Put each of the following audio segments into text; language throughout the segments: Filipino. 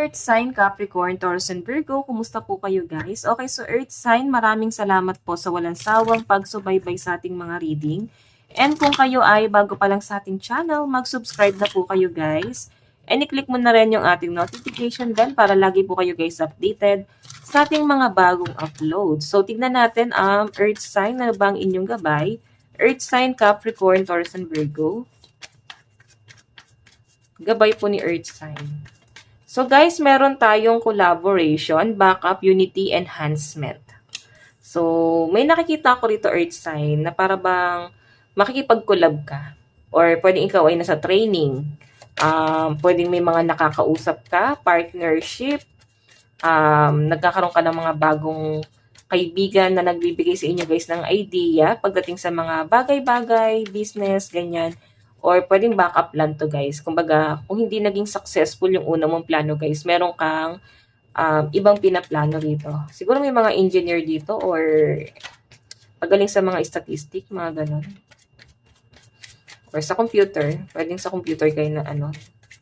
Earth sign, Capricorn, Taurus, and Virgo. Kumusta po kayo guys? Okay, so Earth sign, maraming salamat po sa walang sawang pagsubaybay sa ating mga reading. And kung kayo ay bago pa lang sa ating channel, mag-subscribe na po kayo guys. And i-click mo na rin yung ating notification bell para lagi po kayo guys updated sa ating mga bagong upload. So tignan natin ang Earth sign, ano ba ang inyong gabay? Earth sign, Capricorn, Taurus, and Virgo. Gabay po ni Earth sign. So guys, meron tayong collaboration, backup, unity, enhancement. So, may nakikita ko rito Earth sign na para bang makikipag-collab ka. Or pwedeng ikaw ay nasa training. Pwedeng may mga nakakausap ka, partnership. Nagkakaroon ka ng mga bagong kaibigan na nagbibigay sa inyo guys ng idea pagdating sa mga bagay-bagay, business, ganyan. Or pwedeng backup plan to guys. Kumbaga, kung hindi naging successful yung una mong plano guys, meron kang ibang pinaplano dito. Siguro may mga engineer dito or pagaling sa mga statistic, mga ganon. Or sa computer. Pwedeng sa computer kayo na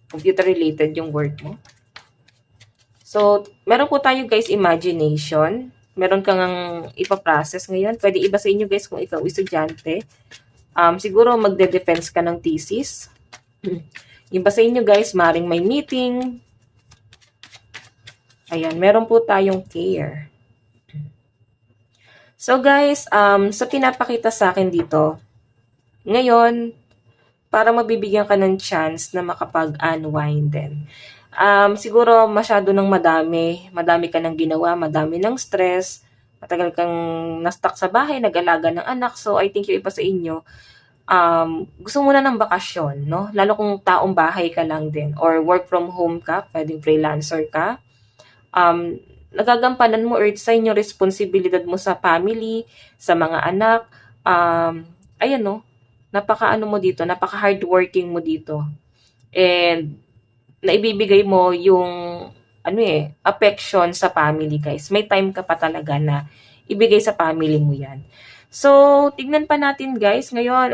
computer related yung work mo. So, meron po tayo guys imagination. Meron kang ipaprocess ngayon. Pwede iba sa inyo guys kung ikaw estudyante. Siguro magde-defense ka ng thesis. Yung ba sa inyo guys, maring may meeting. Ayan, meron po tayong care. So guys, sa pinapakita sa akin dito, ngayon, para mabibigyan ka ng chance na makapag-unwind din. Siguro masyado ng madami ka ng ginawa, madami ng stress, matagal kang na-stuck sa bahay, nag-alaga ng anak. So, I think yung iba sa inyo, gusto mo na ng bakasyon, no? Lalo kung taong bahay ka lang din or work from home ka, pwedeng freelancer ka. Nagagampanan mo Earth sign yung responsibilidad mo sa family, sa mga anak. Ayan, no? Napaka-ano mo dito, napaka-hardworking mo dito. And, naibibigay mo yung affection sa family, guys. May time ka pa talaga na ibigay sa family mo yan. So, tignan pa natin, guys. Ngayon,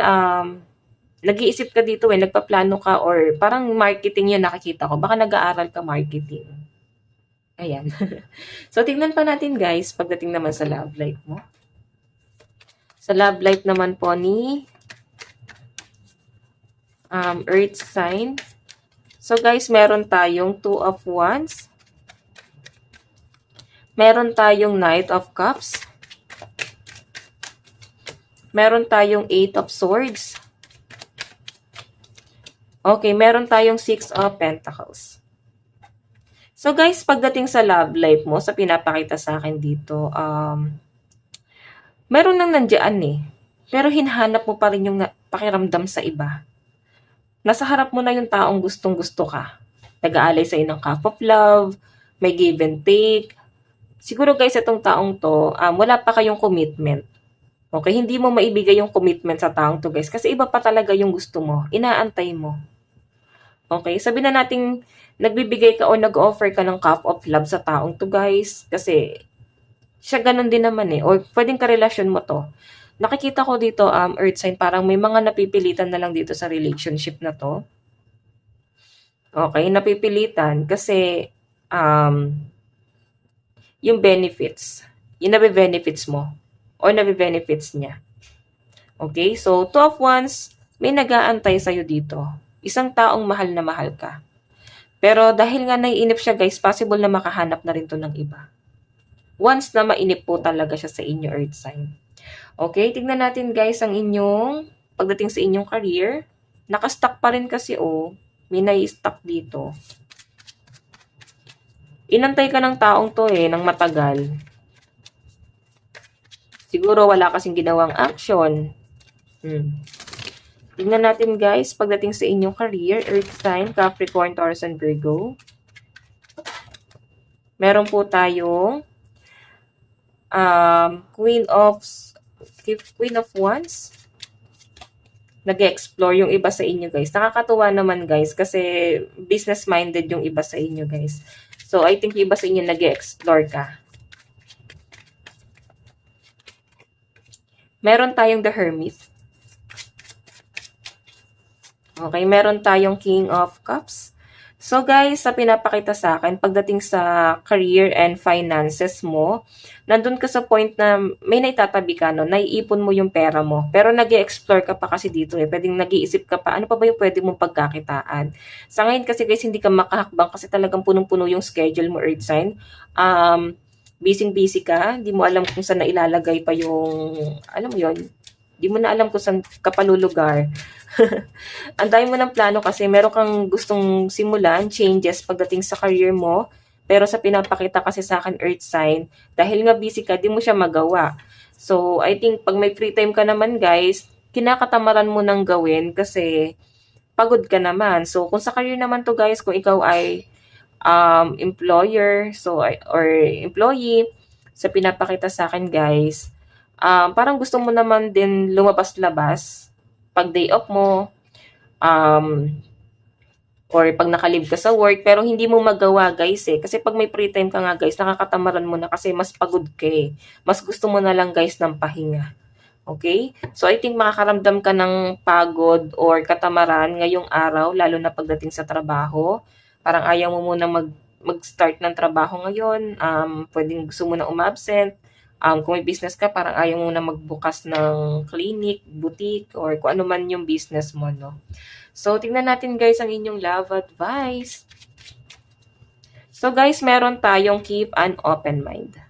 nag-iisip ka dito nagpaplano ka or parang marketing yun nakikita ko. Baka nag-aaral ka marketing. Ayan. So, tignan pa natin, guys, pagdating naman sa love life mo. Sa love life naman po ni Earth sign. So guys, meron tayong 2 of Wands. Meron tayong Knight of Cups. Meron tayong 8 of Swords. Okay, meron tayong 6 of Pentacles. So guys, pagdating sa love life mo, sa pinapakita sa akin dito, meron nang nandiyan pero hinahanap mo pa rin yung pakiramdam sa iba. Nasa harap mo na yung taong gustong-gusto ka. Nag-aalay sa ng cup of love, may give and take. Siguro guys, itong taong to, wala pa kayong commitment. Okay, hindi mo maibigay yung commitment sa taong to guys, kasi iba pa talaga yung gusto mo. Inaantay mo. Okay, sabi na nating nagbibigay ka o nag-offer ka ng cup of love sa taong to guys, kasi siya ganun din naman o pwedeng karelasyon mo to. Nakikita ko dito, Earth sign, parang may mga napipilitan na lang dito sa relationship na to. Okay, napipilitan kasi yung benefits, yung nabe-benefits mo o nabe-benefits niya. Okay, so 2 of Wands, may nag-aantay sa'yo dito. Isang taong mahal na mahal ka. Pero dahil nga naiinip siya guys, possible na makahanap na rin to ng iba. Once na mainip po talaga siya sa inyo, Earth sign. Okay, tignan natin guys ang inyong, pagdating sa inyong career. Nakastuck pa rin kasi may nai-stuck dito. Inantay ka ng taong to ng matagal. Siguro wala kasing ginawang action. Tignan natin guys, pagdating sa inyong career, Earth sign, Capricorn, Taurus, and Virgo. Meron po tayong Queen of Wands. Nag-explore yung iba sa inyo guys. Nakakatuwa naman guys kasi business-minded yung iba sa inyo guys. So I think yung iba sa inyo nag-explore ka. Meron tayong The Hermit. Okay, meron tayong King of Cups. So guys, sa pinapakita sa akin, pagdating sa career and finances mo, nandun ka sa point na may naitatabi ka, no? Naiipon mo yung pera mo. Pero nag explore ka pa kasi dito eh. Pwedeng nag-iisip ka pa, ano pa ba yung pwede mong pagkakitaan? Sa ngayon kasi guys, hindi ka makahakbang kasi talagang punong-puno yung schedule mo, Earth sign. Busy-busy ka, hindi mo alam kung saan na ilalagay pa yung, alam mo yon, hindi mo na alam kung saan ka palulugar. Ang dami mo ng plano kasi meron kang gustong simulan, changes pagdating sa career mo. Pero sa pinapakita kasi sa akin Earth sign, dahil nga busy ka, di mo siya magawa. So, I think pag may free time ka naman guys, kinakatamaran mo nang gawin kasi pagod ka naman. So, kung sa career naman to guys, kung ikaw ay employer, so or employee, sa pinapakita sa akin guys, parang gusto mo naman din lumabas-labas pag day off mo, or pag nakalib ka sa work, pero hindi mo magawa guys eh. Kasi pag may free time ka nga guys, nakakatamaran mo na kasi mas pagod ka eh. Mas gusto mo na lang guys ng pahinga. Okay? So I think makakaramdam ka ng pagod or katamaran ngayong araw, lalo na pagdating sa trabaho. Parang ayaw mo muna mag-start ng trabaho ngayon. Pwedeng gusto mo na umabsent. Kung may business ka, parang ayaw mo na magbukas ng clinic, boutique, or kung ano man yung business mo, no? So, tingnan natin guys ang inyong love advice. So guys, meron tayong keep an open mind.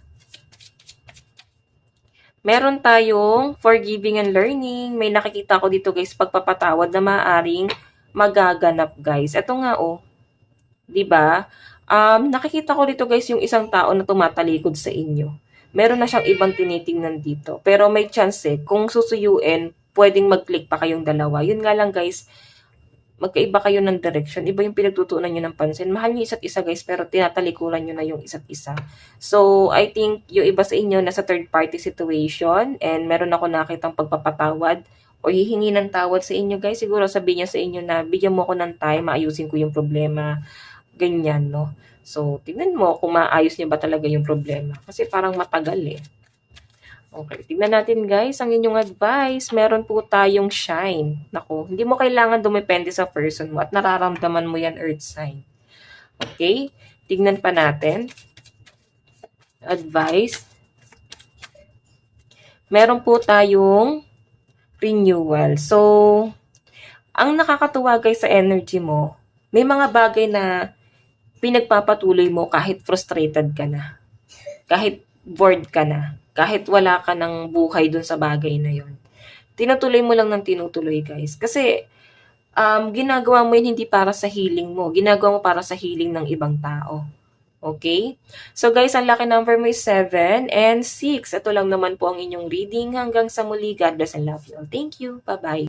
Meron tayong forgiving and learning. May nakikita ko dito guys, pagpapatawad na maaaring magaganap guys. Ito nga oh, 'di ba? Nakikita ko dito guys yung isang tao na tumatalikod sa inyo. Meron na siyang ibang tinitingnan dito. Pero may chance eh, kung susuyuin, pwedeng mag-click pa kayong dalawa. Yun nga lang guys, magkaiba kayo ng direction. Iba yung pinagtutuunan nyo ng pansin. Mahal nyo isa't isa guys, pero tinatalikuran nyo na yung isa't isa. So, I think yung iba sa inyo nasa third party situation and meron ako nakitang pagpapatawad o hihingi ng tawad sa inyo guys. Siguro sabihin niya sa inyo na bigyan mo ako ng time, maayusin ko yung problema. Ganyan, no? So, tignan mo kung maayos niya ba talaga yung problema. Kasi parang matagal eh. Okay, tignan natin guys ang inyong advice. Meron po tayong shine. Naku, hindi mo kailangan dumepende sa person mo at nararamdaman mo yan earth sign. Okay, tignan pa natin. Advice. Meron po tayong renewal. So, ang nakakatuwa guys sa energy mo, may mga bagay na pinagpapatuloy mo kahit frustrated ka na. Kahit bored ka na. Kahit wala ka ng buhay dun sa bagay na yon. Tinutuloy mo lang ng tinutuloy guys. Kasi ginagawa mo yun hindi para sa healing mo. Ginagawa mo para sa healing ng ibang tao. Okay? So guys, ang lucky number mo is 7 and 6. Ito lang naman po ang inyong reading. Hanggang sa muli. God bless and love you all. Thank you. Bye-bye.